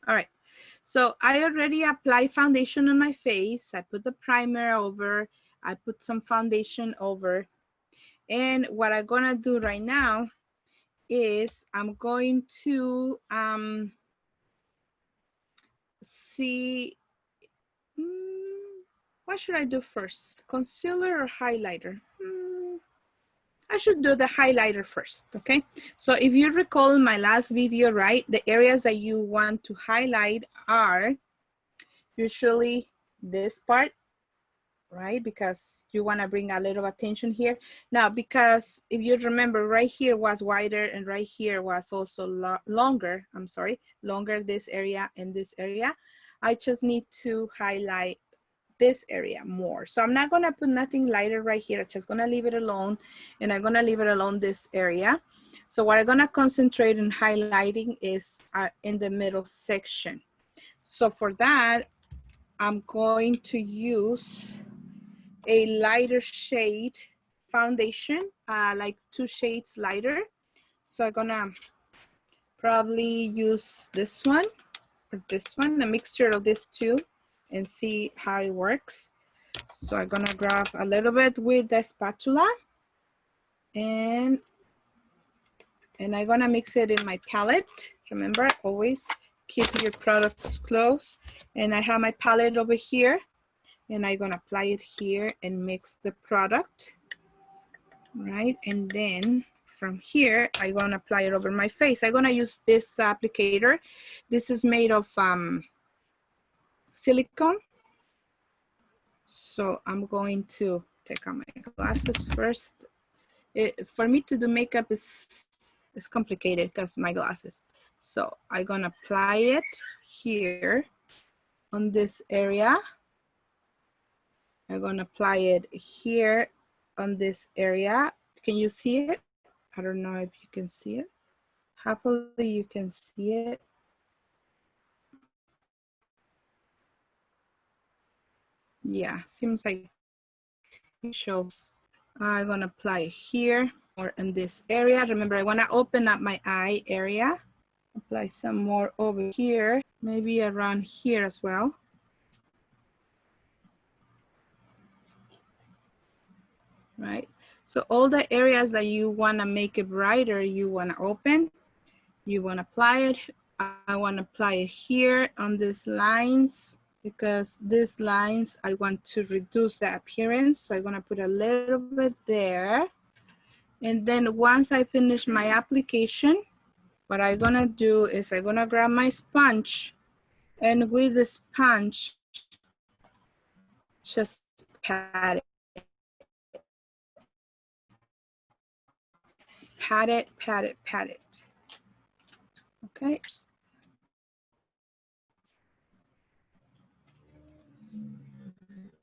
All right. So I already applied foundation on my face. I put the primer over. I put some foundation over. And what I'm gonna do right now is I'm going to see, what should I do first? Concealer or highlighter? I should do the highlighter first, okay? So if you recall my last video, right, the areas that you want to highlight are usually this part, right? Because you want to bring a little attention here. Now, because if you remember, right here was wider and right here was also longer, longer this area and this area. I just need to highlight this area more. So I'm not gonna put nothing lighter right here. I'm just gonna leave it alone, and I'm gonna leave it alone this area. So what I'm gonna concentrate on highlighting is in the middle section. So for that, I'm going to use a lighter shade foundation, like 2 shades lighter. So I'm gonna probably use this one or this one, a mixture of these two, and see how it works. So I'm gonna grab a little bit with the spatula and I'm gonna mix it in my palette. Remember, always keep your products close. And I have my palette over here and I'm gonna apply it here and mix the product, right? And then from here, I'm gonna apply it over my face. I'm gonna use this applicator. This is made of silicone. So I'm going to take out my glasses first. For me to do makeup is complicated because my glasses. So I'm gonna apply it here on this area. I'm gonna apply it here on this area. Can you see it? I don't know if you can see it. Hopefully you can see it. Yeah, seems like it shows. I'm gonna apply it here or in this area. Remember, I wanna open up my eye area. Apply some more over here, maybe around here as well. Right? So all the areas that you wanna make it brighter, you wanna open, you wanna apply it. I wanna apply it here on these lines because these lines, I want to reduce the appearance. So I'm gonna put a little bit there. And then once I finish my application, what I'm gonna do is I'm gonna grab my sponge and with the sponge, just pat it. Pat it, pat it, pat it. Okay.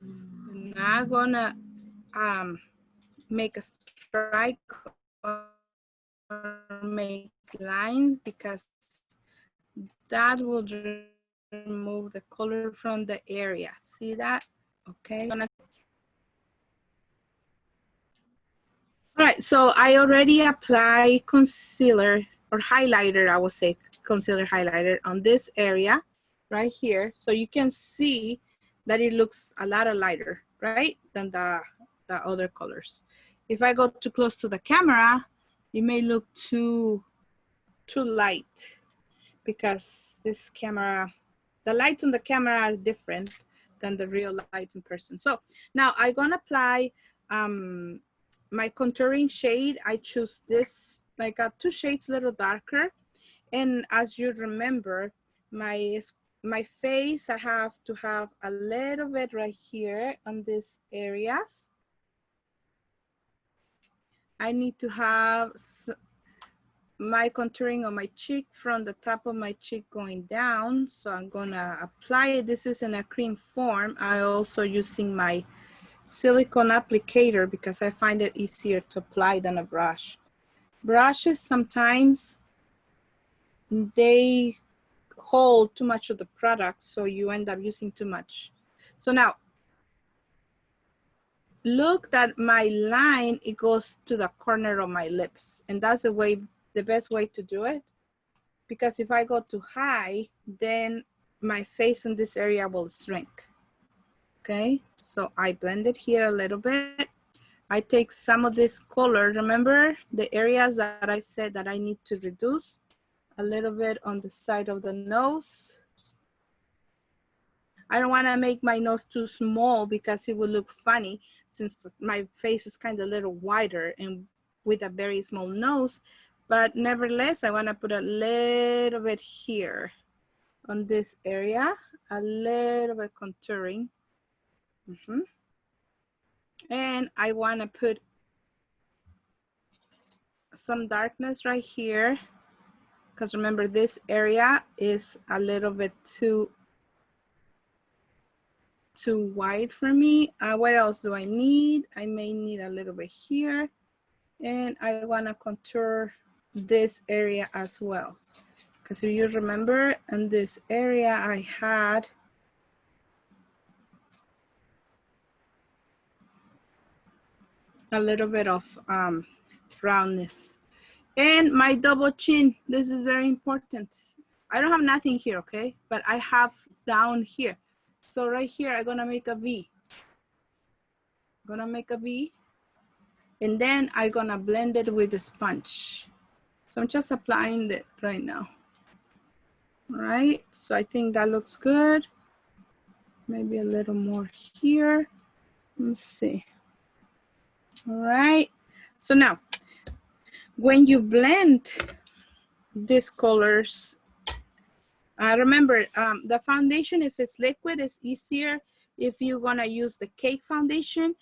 I'm not gonna make a strike or make lines because that will remove the color from the area. See that? Okay. All right, so I already apply concealer or highlighter, I would say concealer highlighter on this area right here. So you can see that it looks a lot lighter, right, than the other colors. If I go too close to the camera, it may look too light because this camera, the lights on the camera are different than the real lights in person. So now I'm gonna apply my contouring shade. I choose this, like 2 shades a little darker. And as you remember, my face, I have to have a little bit right here on these areas. I need to have my contouring on my cheek from the top of my cheek going down. So I'm gonna apply it. This is in a cream form. I also using my silicone applicator because I find it easier to apply than a brush. Brushes sometimes they hold too much of the product, so you end up using too much. So now, look that my line, it goes to the corner of my lips, and that's the best way to do it, because if I go to high, then my face in this area will shrink. Okay, so I blend it here a little bit. I take some of this color. Remember the areas that I said that I need to reduce? A little bit on the side of the nose. I don't want to make my nose too small because it will look funny since my face is kind of a little wider and with a very small nose. But nevertheless, I want to put a little bit here on this area, a little bit contouring. And I want to put some darkness right here because remember this area is a little bit too wide for me. What else do I need? I may need a little bit here, and I want to contour this area as well. Because if you remember, in this area I had a little bit of roundness. And my double chin, this is very important. I don't have nothing here, okay? But I have down here. So right here, I'm gonna make a V. I'm gonna make a V. And then I'm gonna blend it with the sponge. So I'm just applying it right now. All right, so I think that looks good. Maybe a little more here. Let's see. All right, so now, when you blend these colors, remember, the foundation, if it's liquid, is easier. If you're gonna use the cake foundation,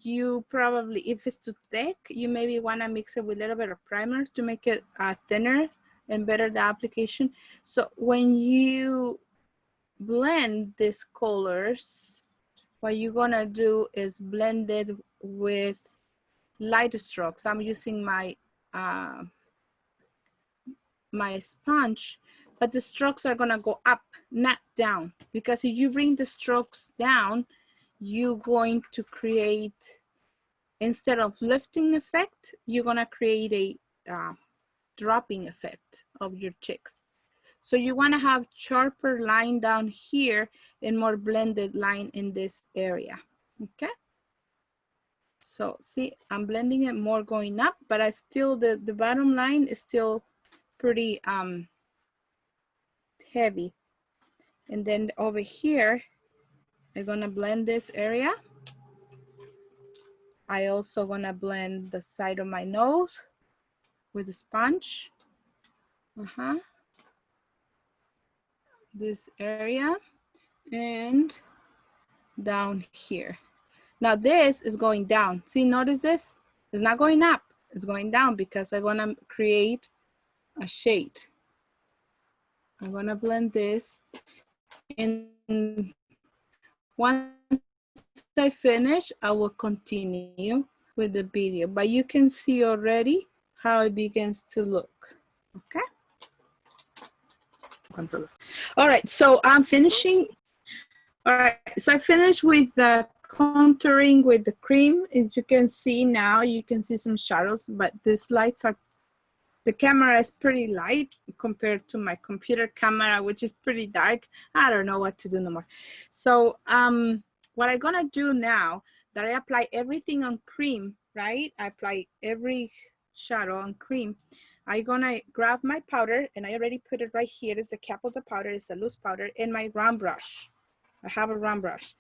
you probably, if it's too thick, you maybe wanna mix it with a little bit of primer to make it thinner and better the application. So when you blend these colors, what you're gonna do is blend it with light strokes. I'm using my my sponge, but the strokes are gonna go up, not down, because if you bring the strokes down, you're going to create, instead of lifting effect, you're gonna create a dropping effect of your cheeks. So you wanna have sharper line down here and more blended line in this area, okay? So see, I'm blending it more going up, but I still, the bottom line is still pretty heavy. And then over here, I'm gonna blend this area. I also gonna blend the side of my nose with a sponge. This area and down here. Now this is going down. See, notice this? It's not going up, it's going down because I wanna create a shade. I'm gonna blend this, and once I finish, I will continue with the video, but you can see already how it begins to look, okay? All right, so I'm finishing. All right, so I finished with the contouring with the cream. As you can see now, you can see some shadows, but these lights are, the camera is pretty light compared to my computer camera, which is pretty dark. I don't know what to do no more. So what I'm gonna do now that I apply everything on cream, right? I apply every shadow on cream. I'm gonna grab my powder, and I already put it right here. It's the cap of the powder, it's a loose powder, and my round brush. I have a round brush.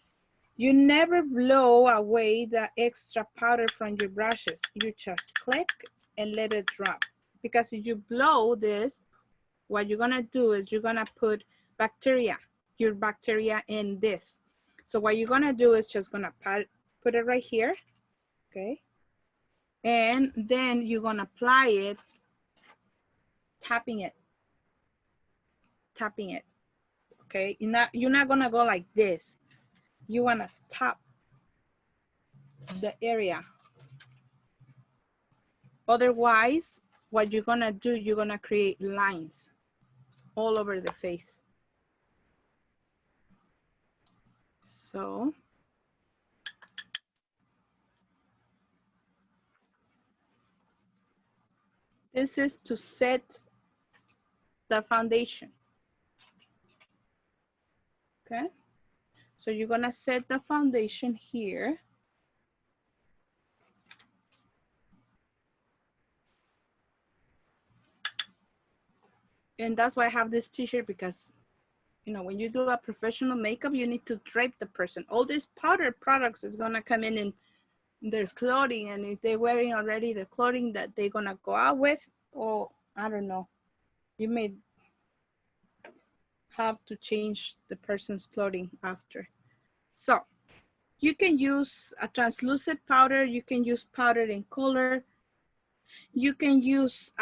You never blow away the extra powder from your brushes. You just click and let it drop. Because if you blow this, what you're gonna do is you're gonna put bacteria, your bacteria in this. So what you're gonna do is just gonna put it right here, okay? And then you're gonna apply it, tapping it, okay? You're not gonna go like this. You wanna tap the area. Otherwise, what you're gonna do, you're gonna create lines all over the face. So this is to set the foundation. Okay, so you're gonna set the foundation here. And that's why I have this t-shirt, because you know, when you do a professional makeup, you need to drape the person. All these powder products is gonna come in their clothing, and if they're wearing already the clothing that they're gonna go out with, or I don't know, you may have to change the person's clothing after. So you can use a translucent powder, you can use powder in color, you can use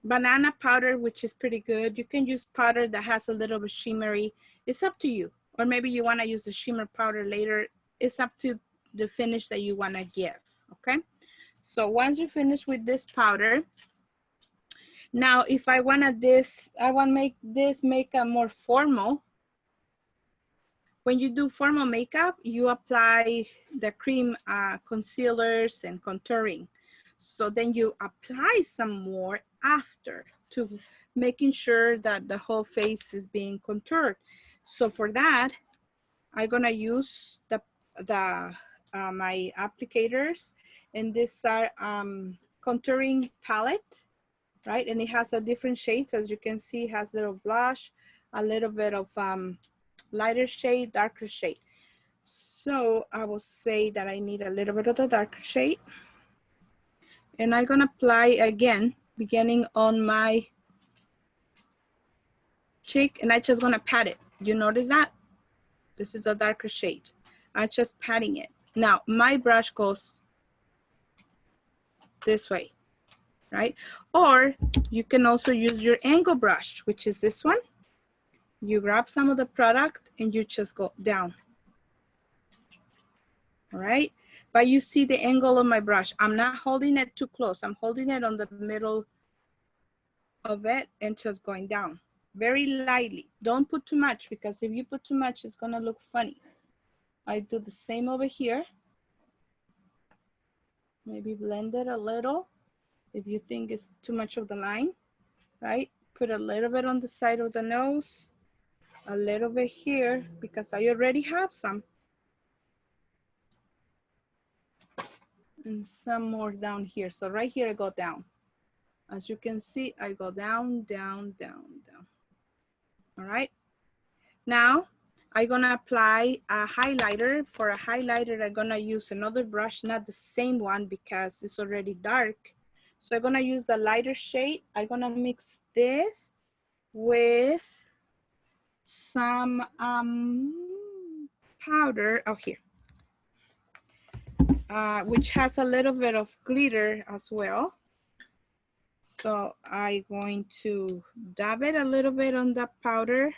banana powder, which is pretty good. You can use powder that has a little bit shimmery. It's up to you. Or maybe you wanna use the shimmer powder later. It's up to the finish that you wanna give, okay? So once you finish with this powder, now if I wanna make this makeup more formal, when you do formal makeup, you apply the cream concealers and contouring. So then you apply some more after to making sure that the whole face is being contoured. So for that, I'm gonna use my applicators, and these are contouring palette, right? And it has a different shades, as you can see. It has a little blush, a little bit of lighter shade, darker shade. So I will say that I need a little bit of the darker shade. And I'm gonna apply again, beginning on my cheek, and I'm just gonna pat it. You notice that? This is a darker shade. I'm just patting it. Now, my brush goes this way, right? Or you can also use your angle brush, which is this one. You grab some of the product and you just go down. All right, but you see the angle of my brush. I'm not holding it too close. I'm holding it on the middle of it and just going down very lightly. Don't put too much, because if you put too much, it's gonna look funny. I do the same over here. Maybe blend it a little if you think it's too much of the line, right? Put a little bit on the side of the nose, a little bit here, because I already have some. And some more down here. So right here, I go down. As you can see, I go down, down, down, down. All right. Now, I'm gonna apply a highlighter. For a highlighter, I'm gonna use another brush, not the same one because it's already dark. So I'm gonna use a lighter shade. I'm gonna mix this with some powder, oh here, which has a little bit of glitter as well. So I'm going to dab it a little bit on the powder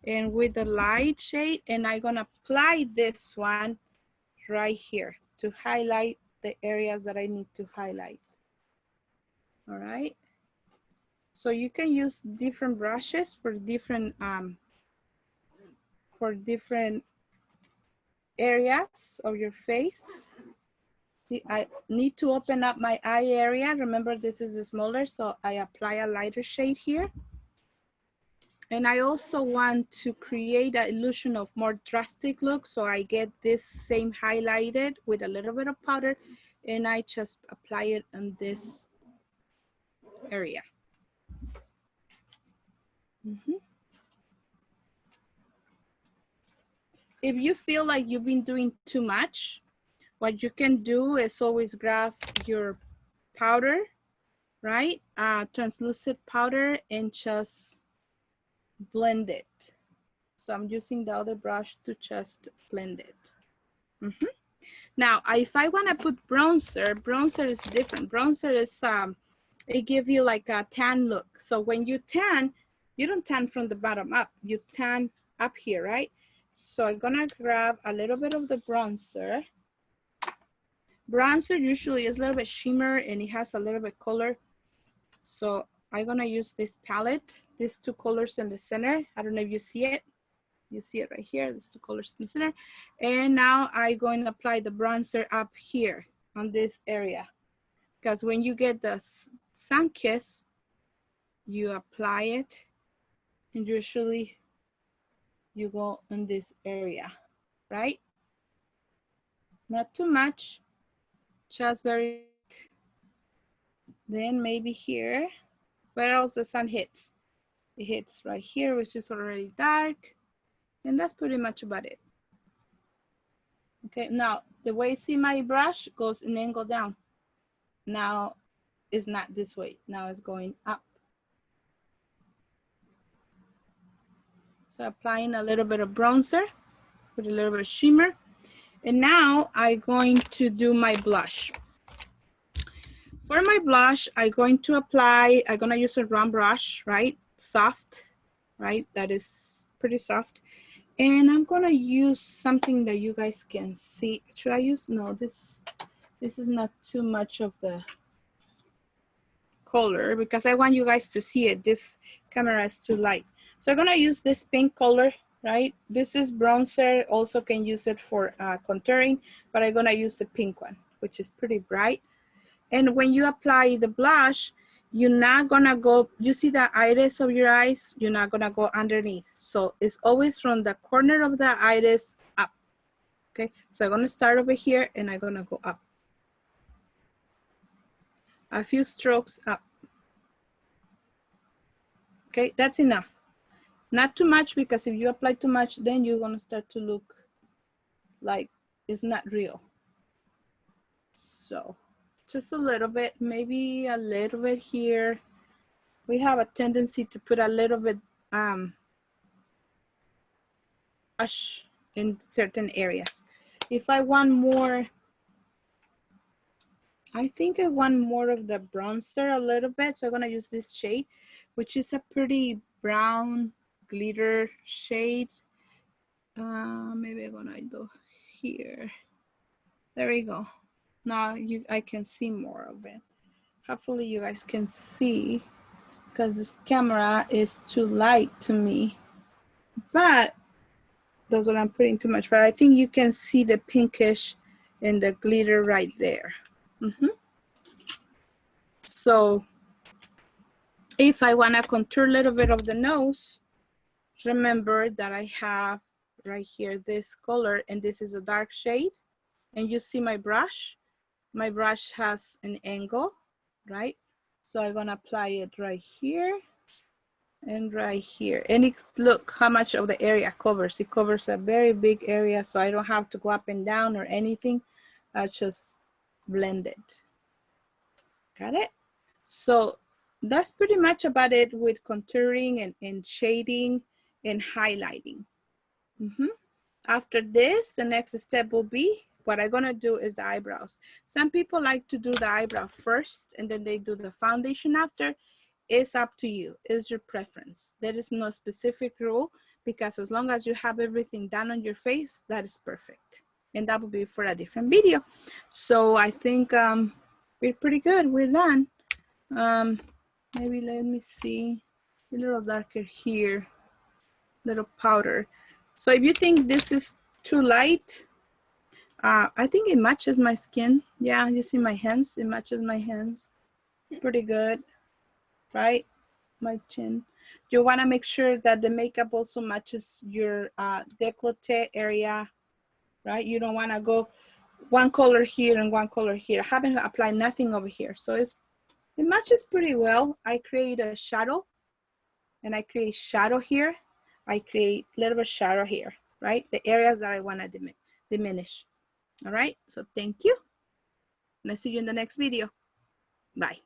and with the light shade, and I'm gonna apply this one right here to highlight the areas that I need to highlight. All right. So you can use different brushes for different areas of your face. See, I need to open up my eye area. Remember, this is smaller, so I apply a lighter shade here. And I also want to create an illusion of more drastic look, so I get this same highlighted with a little bit of powder, and I just apply it on this area. If you feel like you've been doing too much, what you can do is always grab your powder, right? Translucent powder, and just blend it. So I'm using the other brush to just blend it. Now, if I want to put bronzer, bronzer is different. Bronzer is, it gives you like a tan look. So when you tan, you don't tan from the bottom up, you tan up here, right? So I'm gonna grab a little bit of the bronzer. Bronzer usually is a little bit shimmer and it has a little bit color. So I'm gonna use this palette, these two colors in the center. I don't know if you see it. You see it right here, these two colors in the center. And now I'm going to apply the bronzer up here on this area. Because when you get the sun kiss, you apply it, and usually you go in this area, right? Not too much, just very light. Then maybe here, where else the sun hits? It hits right here, which is already dark. And that's pretty much about it. Okay, now the way you see my brush goes in angle down. Now it's not this way, now it's going up. So applying a little bit of bronzer with a little bit of shimmer. And now I'm going to do my blush. For my blush, I'm going to use a round brush, right? Soft, right? That is pretty soft. And I'm gonna use something that you guys can see. Should I use, no, this is not too much of the color because I want you guys to see it. This camera is too light. So I'm gonna use this pink color, right? This is bronzer, also can use it for contouring, but I'm gonna use the pink one, which is pretty bright. And when you apply the blush, you're not gonna go, you see the iris of your eyes, you're not gonna go underneath. So it's always from the corner of the iris up, okay? So I'm gonna start over here and I'm gonna go up. A few strokes up. Okay, that's enough. Not too much, because if you apply too much, then you're gonna start to look like it's not real. So just a little bit, maybe a little bit here. We have a tendency to put a little bit blush in certain areas. If I want more, I think I want more of the bronzer a little bit. So I'm gonna use this shade, which is a pretty brown glitter shade. Maybe I'm gonna do here. There we go. Now I can see more of it. Hopefully you guys can see, because this camera is too light to me. But that's what I'm putting too much. But I think you can see the pinkish and the glitter right there. So if I want to contour a little bit of the nose, remember that I have right here this color, and this is a dark shade. And you see my brush has an angle, right? So I'm gonna apply it right here and right here. And look how much of the area covers. It covers a very big area, so I don't have to go up and down or anything. I just blend it. Got it? So that's pretty much about it with contouring and shading and highlighting. After this, the next step will be, what I'm gonna do is the eyebrows. Some people like to do the eyebrow first and then they do the foundation after. It's up to you, it's your preference. There is no specific rule, because as long as you have everything done on your face, that is perfect. And that will be for a different video. So I think we're pretty good, we're done. Maybe let me see, a little darker here, little powder. So if you think this is too light, I think it matches my skin. Yeah, you see my hands, it matches my hands. Pretty good, right? My chin. You wanna make sure that the makeup also matches your décolleté area, right? You don't wanna go one color here and one color here. I haven't applied nothing over here. So it matches pretty well. I create a shadow, and I create shadow here. I create a little bit of shadow here, right? The areas that I wanna diminish. All right, so thank you. And I'll see you in the next video. Bye.